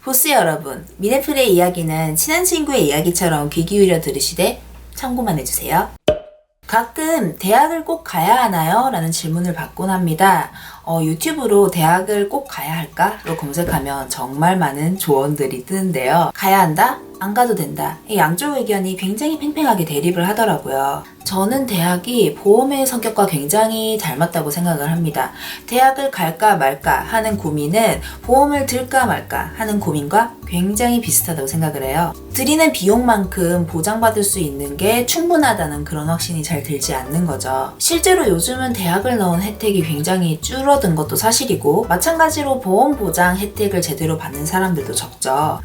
보스 여러분, 미네플의 이야기는 친한 친구의 이야기처럼 귀 기울여 들으시되 참고만 해주세요. 가끔 대학을 꼭 가야 하나요? 라는 질문을 받곤 합니다. 유튜브로 대학을 꼭 가야 할까? 로 검색하면 정말 많은 조언들이 뜨는데요. 가야 한다? 안 가도 된다. 이 양쪽 의견이 굉장히 팽팽하게 대립을 하더라고요. 저는 대학이 보험의 성격과 굉장히 닮았다고 생각을 합니다. 대학을 갈까 말까 하는 고민은 보험을 들까 말까 하는 고민과 굉장히 비슷하다고 생각을 해요. 들이는 비용만큼 보장받을 수 있는 게 충분하다는 그런 확신이 잘 들지 않는 거죠. 실제로 요즘은 대학을 넣은 혜택이 굉장히 줄어든 것도 사실이고, 마찬가지로 보험 보장 혜택을 제대로 받는 사람들도 적죠.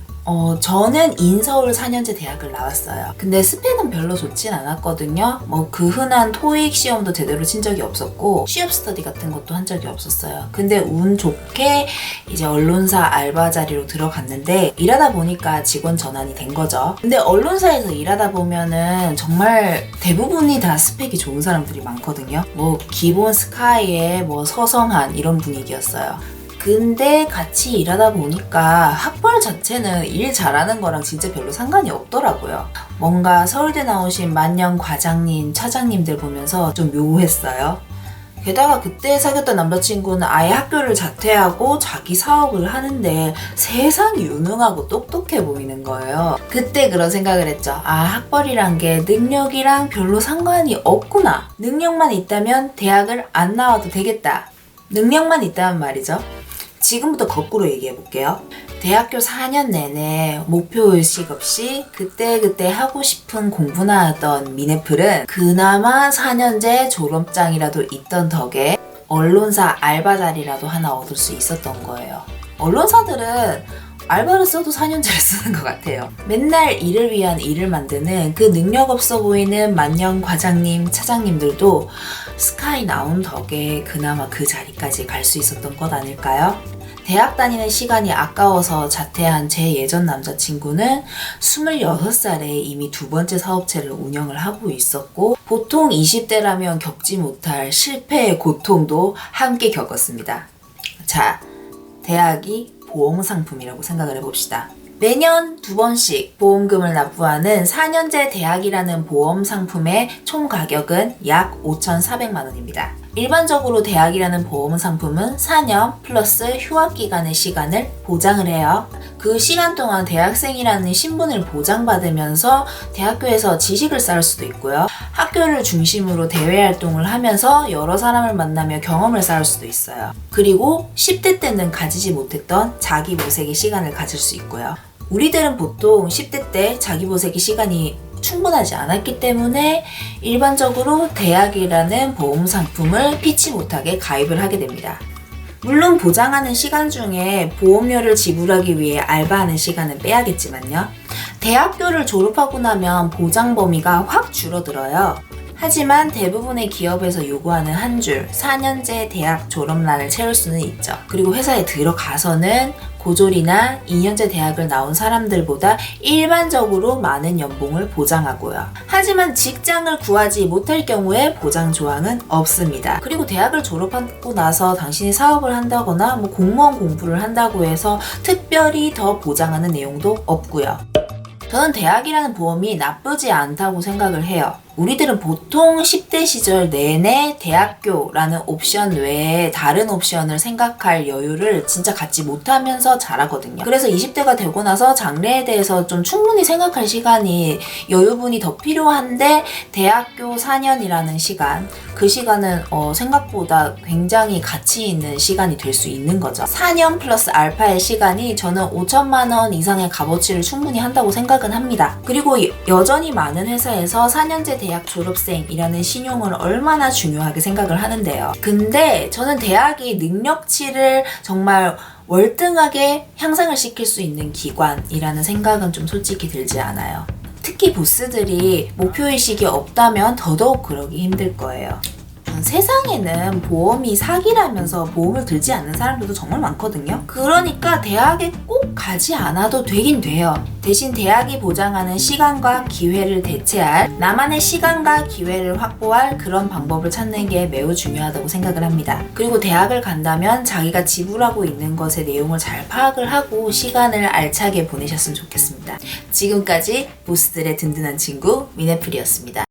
저는 인서울 4년제 대학을 나왔어요. 근데 스펙은 별로 좋진 않았거든요. 그 흔한 토익 시험도 제대로 친 적이 없었고, 취업 스터디 같은 것도 한 적이 없었어요. 근데 운 좋게 이제 언론사 알바 자리로 들어갔는데, 일하다 보니까 직원 전환이 된 거죠. 근데 언론사에서 일하다 보면은 정말 대부분이 다 스펙이 좋은 사람들이 많거든요. 기본 스카이에 서성한 이런 분위기였어요. 근데 같이 일하다 보니까 학벌 자체는 일 잘하는 거랑 진짜 별로 상관이 없더라고요. 뭔가 서울대 나오신 만년 과장님, 차장님들 보면서 좀 묘했어요. 게다가 그때 사귀었던 남자친구는 아예 학교를 자퇴하고 자기 사업을 하는데 세상이 유능하고 똑똑해 보이는 거예요. 그때 그런 생각을 했죠. 학벌이란 게 능력이랑 별로 상관이 없구나. 능력만 있다면 대학을 안 나와도 되겠다. 능력만 있다면 말이죠. 지금부터 거꾸로 얘기해 볼게요. 대학교 4년 내내 목표의식 없이 그때그때 하고 싶은 공부나 하던 미네플은 그나마 4년제 졸업장이라도 있던 덕에 언론사 알바 자리라도 하나 얻을 수 있었던 거예요. 언론사들은 알바를 써도 4년제를 쓰는 것 같아요. 맨날 일을 위한 일을 만드는 그 능력 없어 보이는 만년 과장님, 차장님들도 스카이 나온 덕에 그나마 그 자리까지 갈 수 있었던 것 아닐까요? 대학 다니는 시간이 아까워서 자퇴한 제 예전 남자친구는 26살에 이미 두 번째 사업체를 운영을 하고 있었고, 보통 20대라면 겪지 못할 실패의 고통도 함께 겪었습니다. 자, 대학이 보험 상품이라고 생각을 해봅시다. 매년 2번씩 보험금을 납부하는 4년제 대학이라는 보험 상품의 총 가격은 약 5,400만 원입니다. 일반적으로 대학이라는 보험 상품은 4년 플러스 휴학기간의 시간을 보장을 해요. 그 시간 동안 대학생이라는 신분을 보장받으면서 대학교에서 지식을 쌓을 수도 있고요. 학교를 중심으로 대외 활동을 하면서 여러 사람을 만나며 경험을 쌓을 수도 있어요. 그리고 10대 때는 가지지 못했던 자기 모색의 시간을 가질 수 있고요. 우리들은 보통 10대 때 자기 모색의 시간이 충분하지 않았기 때문에 일반적으로 대학이라는 보험 상품을 피치 못하게 가입을 하게 됩니다. 물론 보장하는 시간 중에 보험료를 지불하기 위해 알바하는 시간은 빼야겠지만요. 대학교를 졸업하고 나면 보장 범위가 확 줄어들어요. 하지만 대부분의 기업에서 요구하는 한 줄 4년제 대학 졸업란을 채울 수는 있죠. 그리고 회사에 들어가서는 고졸이나 2년제 대학을 나온 사람들보다 일반적으로 많은 연봉을 보장하고요. 하지만 직장을 구하지 못할 경우에 보장 조항은 없습니다. 그리고 대학을 졸업하고 나서 당신이 사업을 한다거나 공무원 공부를 한다고 해서 특별히 더 보장하는 내용도 없고요. 저는 대학이라는 보험이 나쁘지 않다고 생각을 해요. 우리들은 보통 10대 시절 내내 대학교라는 옵션 외에 다른 옵션을 생각할 여유를 진짜 갖지 못하면서 자라거든요. 그래서 20대가 되고 나서 장래에 대해서 좀 충분히 생각할 시간이, 여유분이 더 필요한데 대학교 4년이라는 시간, 그 시간은 생각보다 굉장히 가치 있는 시간이 될 수 있는 거죠. 4년 플러스 알파의 시간이 저는 5천만 원 이상의 값어치를 충분히 한다고 생각은 합니다. 그리고 여전히 많은 회사에서 4년제 대학 졸업생이라는 신용을 얼마나 중요하게 생각을 하는데요. 근데 저는 대학이 능력치를 정말 월등하게 향상을 시킬 수 있는 기관이라는 생각은 좀 솔직히 들지 않아요. 특히 보스들이 목표의식이 없다면 더더욱 그러기 힘들 거예요. 세상에는 보험이 사기라면서 보험을 들지 않는 사람들도 정말 많거든요. 그러니까 대학에 꼭 가지 않아도 되긴 돼요. 대신 대학이 보장하는 시간과 기회를 대체할 나만의 시간과 기회를 확보할 그런 방법을 찾는 게 매우 중요하다고 생각을 합니다. 그리고 대학을 간다면 자기가 지불하고 있는 것의 내용을 잘 파악을 하고 시간을 알차게 보내셨으면 좋겠습니다. 지금까지 보스들의 든든한 친구 미네플이었습니다.